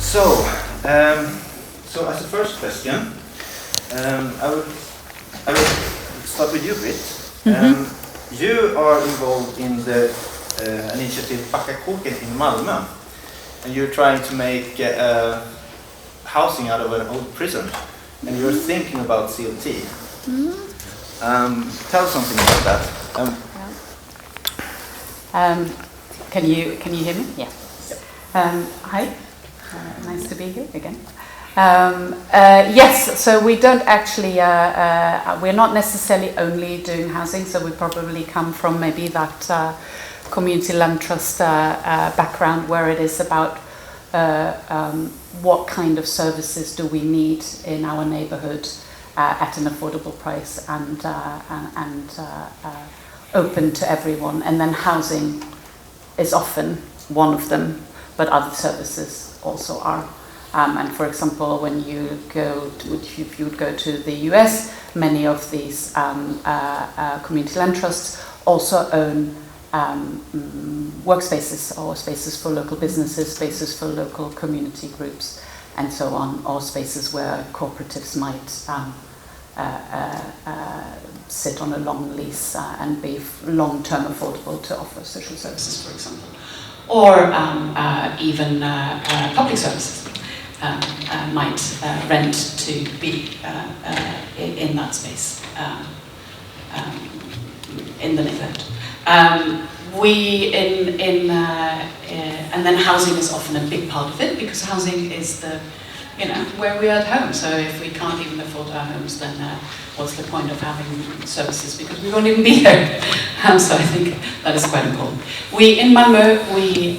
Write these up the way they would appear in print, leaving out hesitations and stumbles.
So as a first question, I would start with you, Britt. You are involved in the initiative Backa Kåken in Malmö, and you're trying to make housing out of an old prison, and you're thinking about CLT. Tell us something about that. Can you hear me? Yeah. Hi. Nice to be here again. Yes, so we don't actually, we're not necessarily only doing housing, so we probably come from maybe that community land trust background where it is about what kind of services do we need in our neighborhood at an affordable price and open to everyone. And then housing is often one of them, but other services also are. And for example, when you go to, if you would go to the US, many of these community land trusts also own workspaces or spaces for local businesses, spaces for local community groups, and so on, or spaces where cooperatives might sit on a long lease and be long-term affordable to offer social services, for example, or even public services. Might rent to be in that space in the neighborhood. And then housing is often a big part of it, because housing is the, where we are at home. So if we can't even afford our homes, then what's the point of having services? Because we won't even be there. So I think that is quite important. In Malmö, we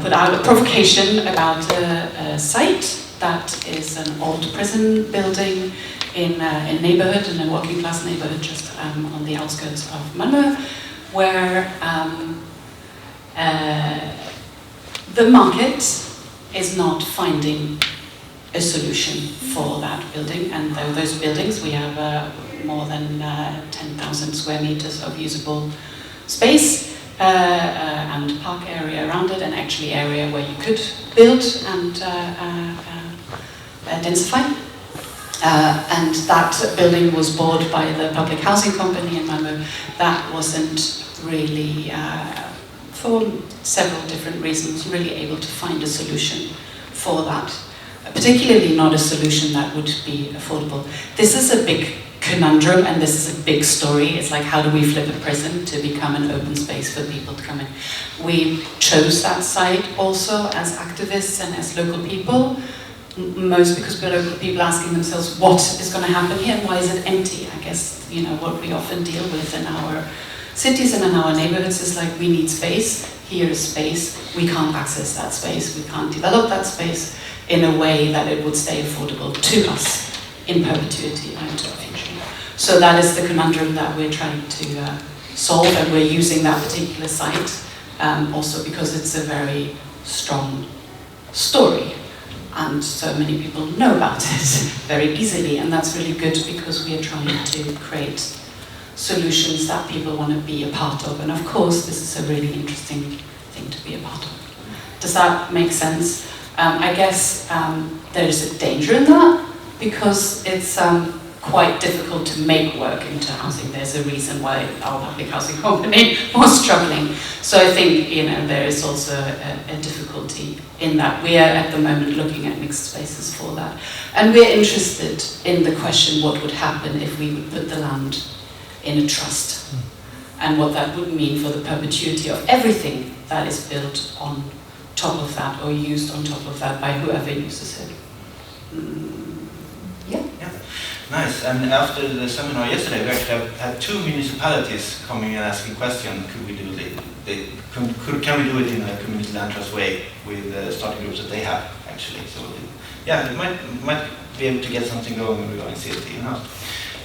put out a provocation about a site that is an old prison building in a neighborhood, in a working class neighborhood just on the outskirts of Malmö, where the market is not finding a solution for that building. And those buildings, we have more than 10,000 square meters of usable space. And park area around it, and actually area where you could build and densify. And that building was bought by the public housing company in Malmö. That wasn't really, for several different reasons, really able to find a solution for that. Particularly not a solution that would be affordable. This is a big conundrum, and this is a big story. It's like, how do we flip a prison to become an open space for people to come in? We chose that site also as activists and as local people, most because we're local people asking themselves, what is going to happen here? Why is it empty? I guess, what we often deal with in our cities and in our neighborhoods is like, we need space. Here is space. We can't access that space. We can't develop that space in a way that it would stay affordable to us in perpetuity and into the future. So that is the conundrum that we're trying to solve, and we're using that particular site also because it's a very strong story, and so many people know about it very easily, and that's really good because we are trying to create solutions that people want to be a part of. And of course, this is a really interesting thing to be a part of. Does that make sense? I guess there's a danger in that, because it's quite difficult to make work into housing. There's a reason why our public housing company was struggling. So I think, there is also a difficulty in that. We are at the moment looking at mixed spaces for that. And we're interested in the question, what would happen if we would put the land in a trust? And what that would mean for the perpetuity of everything that is built on top of that, or used on top of that by whoever uses it. Yeah. Nice. And after the seminar yesterday, we actually had two municipalities coming and asking questions. Could we do can we do it in a community land trust way with starting groups that they have actually? So yeah, it might be able to get something going regarding CLT.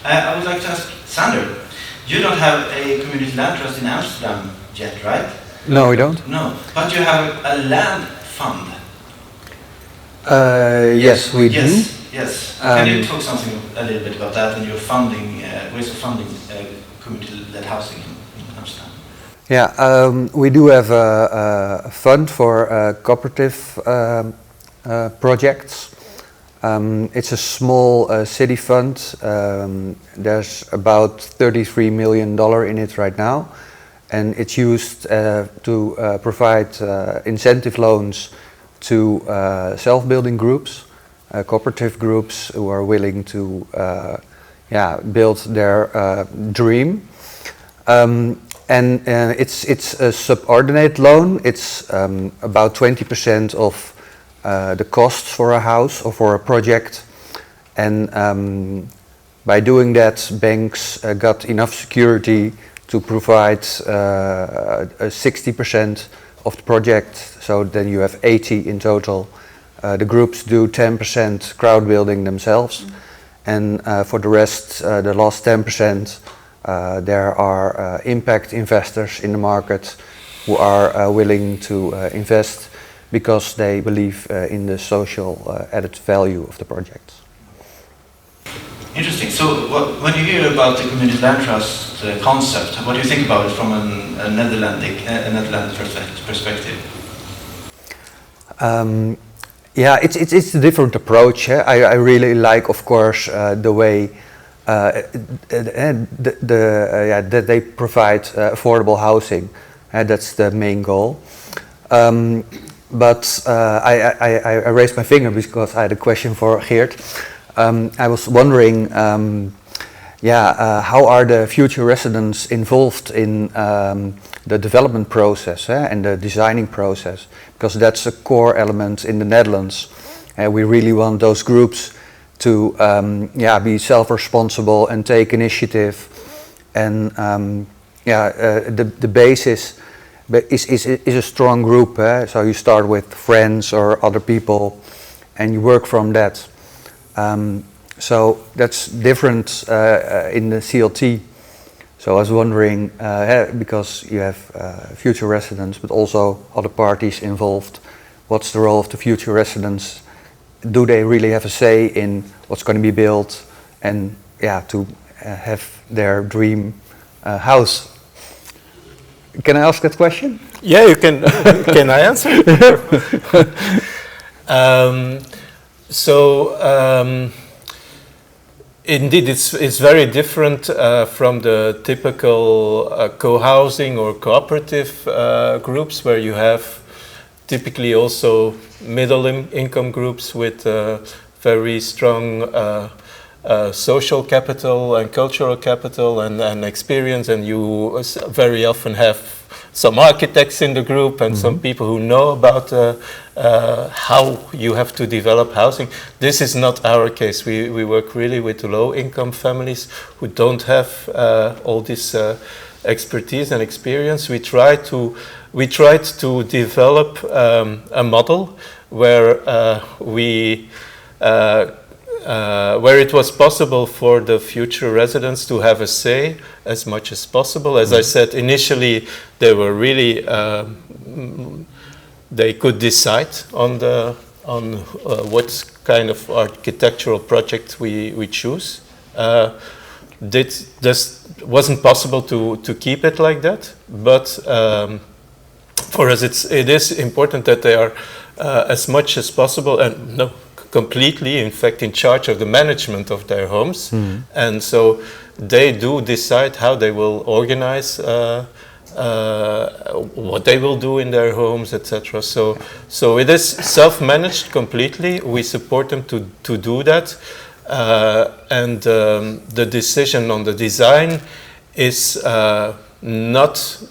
I would like to ask Sander. You don't have a community land trust in Amsterdam yet, right? No, we don't. No, but you have a land fund. Yes, we do. Yes. Can you talk a little bit about that and your funding, ways of funding community-led housing in Amsterdam? Yeah, we do have a fund for cooperative projects. It's a small city fund. There's about $33 million in it right now, and it's used to provide incentive loans to self-building groups, cooperative groups who are willing to build their dream. And it's a subordinate loan. It's about 20% of the costs for a house or for a project. And by doing that, banks got enough security to provide 60% of the project. So then you have 80 in total. The groups do 10% crowd building themselves. And for the rest, the last 10%, there are impact investors in the market who are willing to invest because they believe in the social added value of the project. Interesting. So when you hear about the community land trust concept, what do you think about it from a Netherlandic perspective? Yeah, it's a different approach. I really like, of course, the way that they provide affordable housing. That's the main goal. But I raised my finger because I had a question for Geert. I was wondering, how are the future residents involved in the development process and the designing process? Because that's a core element in the Netherlands. We really want those groups to be self-responsible and take initiative, and the basis is a strong group. So you start with friends or other people, and you work from that. So that's different in the CLT. So I was wondering, because you have future residents, but also other parties involved, what's the role of the future residents? Do they really have a say in what's going to be built and to have their dream house? Can I ask that question? Yeah, you can. Can I answer? Indeed, it's very different from the typical co-housing or cooperative groups, where you have typically also middle income groups with very strong social capital and cultural capital and experience, and you very often have some architects in the group and some people who know about how you have to develop housing. This is not our case. We work really with low income families who don't have all this expertise and experience. We tried to develop a model where where it was possible for the future residents to have a say as much as possible. As I said, initially they were really they could decide on what kind of architectural project we choose. This wasn't possible to keep it like that, but for us it is important that they are as much as possible and completely, in fact, in charge of the management of their homes. And so they do decide how they will organize what they will do in their homes, etc. So it is self-managed completely. We support them to do that, and the decision on the design is not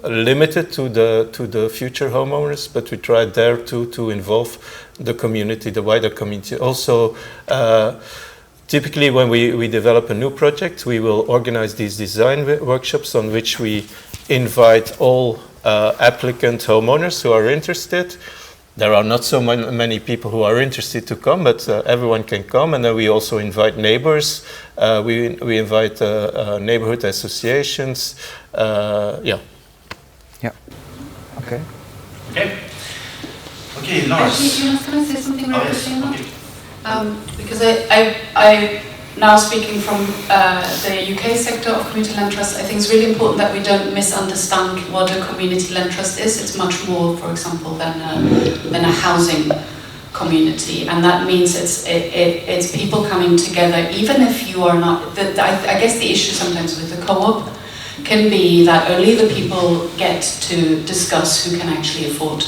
limited to the future homeowners, but we try there to involve the community, the wider community. Also, typically when we develop a new project, we will organize these design workshops on which we invite all applicant homeowners who are interested. There are not so many people who are interested to come, but everyone can come. And then we also invite neighbors. We invite neighborhood associations. Yeah. Okay. Okay, Lars. Actually, can I say something very quickly on that? Yes. Because I now speaking from the UK sector of community land trust, I think it's really important that we don't misunderstand what a community land trust is. It's much more, for example, than a housing community, and that means it's people coming together, even if you are not. I guess the issue sometimes with the co-op can be that only the people get to discuss who can actually afford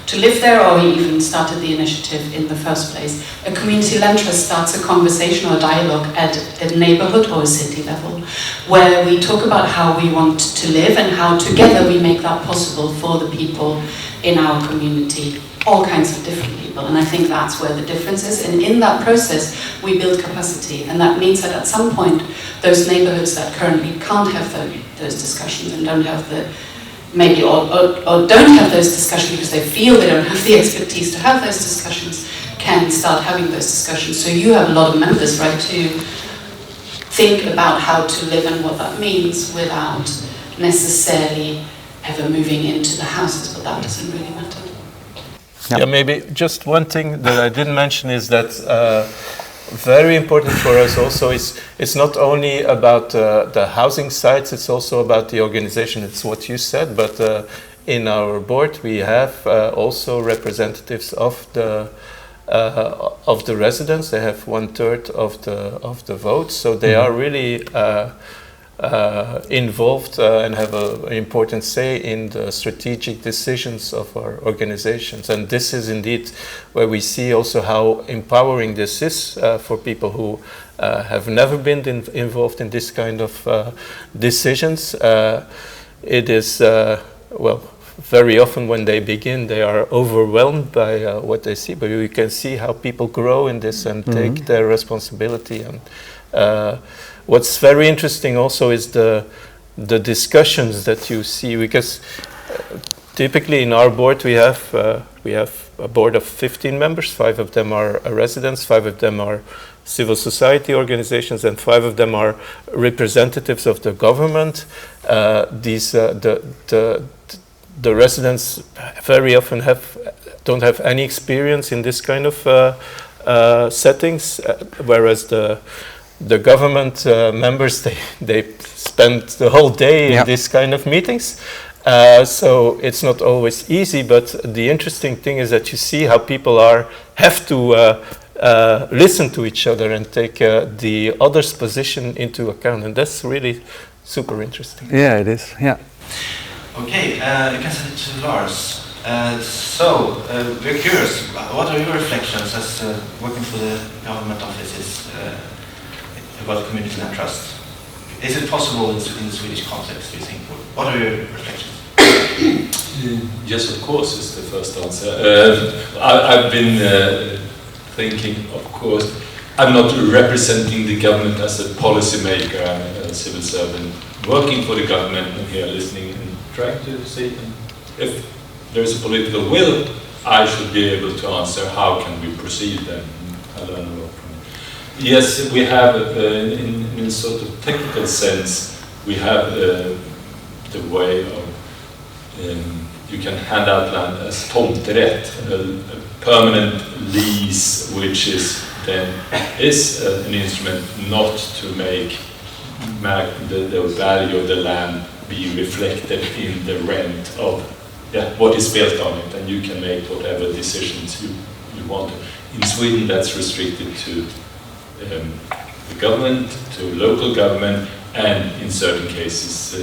to live there, or even started the initiative in the first place. A community land trust starts a conversation or dialogue at a neighborhood or a city level, where we talk about how we want to live and how together we make that possible for the people in our community, all kinds of different people. And I think that's where the difference is. And in that process, we build capacity. And that means that at some point, those neighborhoods that currently can't have those discussions and don't have the maybe or don't have those discussions because they feel they don't have the expertise to have those discussions, can start having those discussions. So you have a lot of members, right, to think about how to live and what that means without necessarily ever moving into the houses, but that doesn't really matter. Yeah, maybe just one thing that I didn't mention is that very important for us also is it's not only about the housing sites, it's also about the organization. It's what you said, but in our board we have also representatives of the residents. They have 1/3 of the votes, so they are really involved and have an important say in the strategic decisions of our organizations. And this is indeed where we see also how empowering this is for people who have never been involved in this kind of decisions. It is, well, very often when they begin, they are overwhelmed by what they see, but you can see how people grow in this and take their responsibility. And what's very interesting also is the discussions that you see, because typically in our board we have a board of 15 members. 5 of them are residents, 5 of them are civil society organizations, and 5 of them are representatives of the government. The residents very often don't have any experience in this kind of settings, whereas the government members, they spend the whole day in this kind of meetings. So it's not always easy, but the interesting thing is that you see how people have to listen to each other and take the other's position into account, and that's really super interesting. Yeah, it is. Yeah. Okay, I can send it to Lars. We're curious, what are your reflections as working for the government offices about community land trust? Is it possible in the Swedish context, do you think? What are your reflections? Yes, of course, is the first answer. I've been thinking, of course, I'm not representing the government as a policymaker. I'm a civil servant working for the government and here listening and trying to see if there's a political will, I should be able to answer how can we proceed then. I learn a lot from it. Yes, we have, in sort of technical sense, we have the way of you can hand out land as tomträtt, a permanent lease, which is then an instrument not to make the value of the land be reflected in the rent of what is built on it, and you can make whatever decisions you want. In Sweden, that's restricted to the government, to local government, and in certain cases,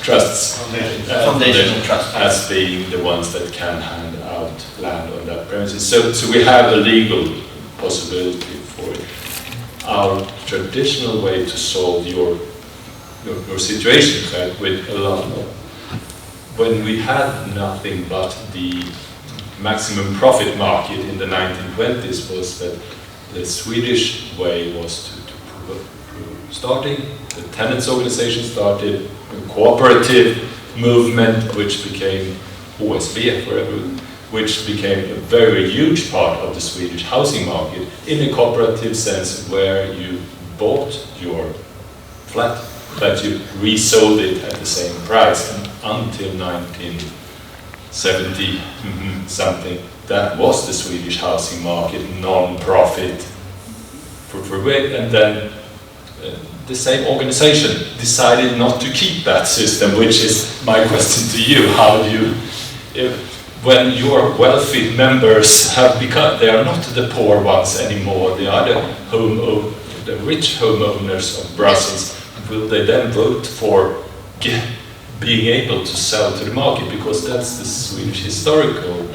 trusts, foundation trust, as being the ones that can hand out land on that premises. So we have a legal possibility for it. Our traditional way to solve your situation, right, with a lot of, when we had nothing but the maximum profit market in the 1920s, was that the Swedish way was to starting, the tenants organization started a cooperative movement, which became OSB forever, which became a very huge part of the Swedish housing market in a cooperative sense, where you bought your flat, but you resold it at the same price. And until 1970 something, that was the Swedish housing market, non-profit and then the same organization decided not to keep that system, which is my question to you. How do you, when your wealthy members have become, they are not the poor ones anymore, they are the rich homeowners of Brussels, will they then vote for being able to sell to the market? Because that's the Swedish historical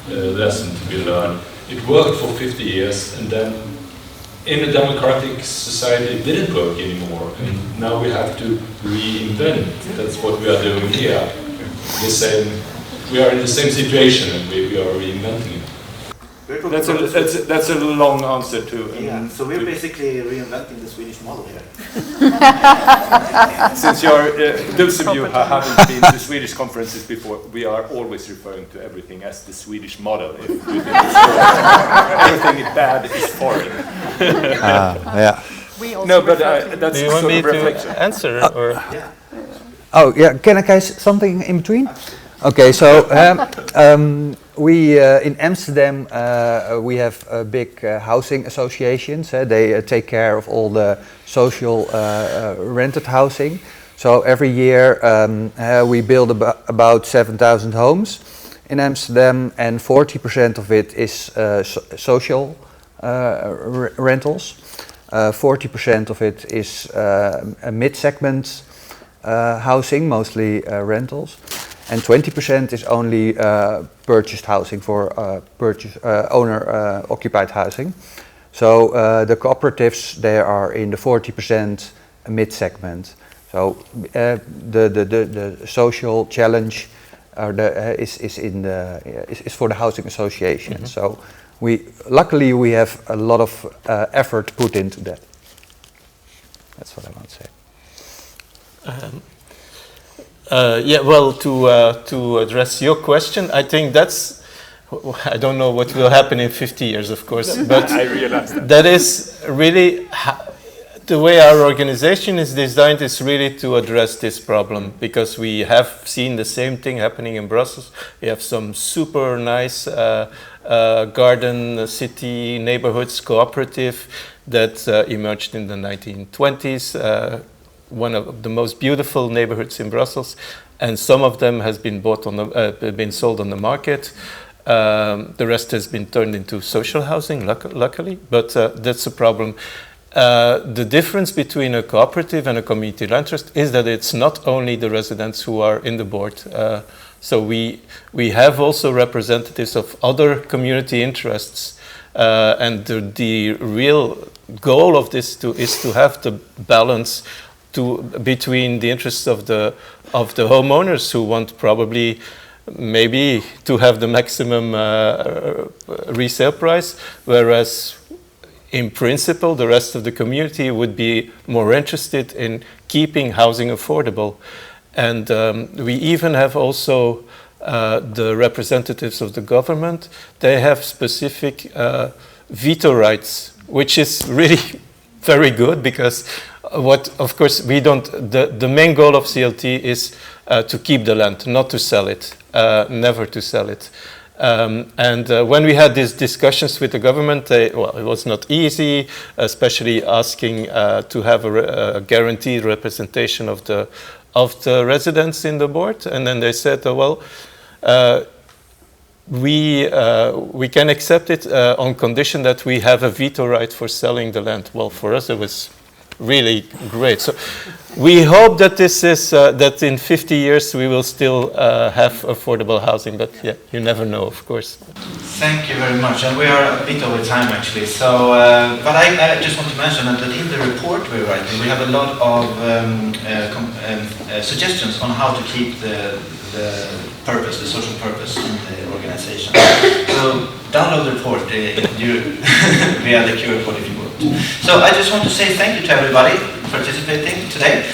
lesson to be learned. It worked for 50 years, and then in a democratic society it didn't work anymore, and now we have to reinvent. That's what we are doing here. We are in the same situation, and we are reinventing it. That's a long answer to. So we're basically reinventing the Swedish model here. Since those of you who haven't been to Swedish conferences before, we are always referring to everything as the Swedish model. Everything bad is foreign. Yeah. No, but that's Do you sort want me of reflection. to answer? Or? Oh yeah, can I say something in between? Okay, so we in Amsterdam we have big housing associations. They take care of all the social rented housing. So every year we build about 7,000 homes in Amsterdam, and 40% of it is social rentals. 40% of it is a mid-segment housing, mostly rentals. And 20% is only purchased housing for owner-occupied housing. So the cooperatives, they are in the 40% mid-segment. So the social challenge is for the housing association. Mm-hmm. So luckily we have a lot of effort put into that. That's what I want to say. To address your question, I think I don't know what will happen in 50 years, of course, but I realize that is really the way our organization is designed, is really to address this problem, because we have seen the same thing happening in Brussels. We have some super nice garden city neighborhoods cooperative that emerged in the 1920s. One of the most beautiful neighborhoods in Brussels, and some of them has been been sold on the market. The rest has been turned into social housing, luckily, but that's a problem. The difference between a cooperative and a community land trust is that it's not only the residents who are in the board. So we have also representatives of other community interests, and the real goal of this is to have the balance between the interests of the homeowners, who want maybe to have the maximum resale price, whereas in principle the rest of the community would be more interested in keeping housing affordable. And we even have also the representatives of the government. They have specific veto rights, which is really very good, because of course we don't, the main goal of CLT is to keep the land, not to sell it, never to sell it. When we had these discussions with the government, it was not easy, especially asking to have a guaranteed representation of the residents in the board. And then they said, we can accept it on condition that we have a veto right for selling the land. Well, for us it was really great. So we hope that this is that in 50 years we will still have affordable housing, but yeah, you never know, of course. Thank you very much, and we are a bit over time actually. So, but I just want to mention that in the report we're writing, we have a lot of suggestions on how to keep the purpose, the social purpose in the organization. So download the report via the QR code if you want. So I just want to say thank you to everybody participating today.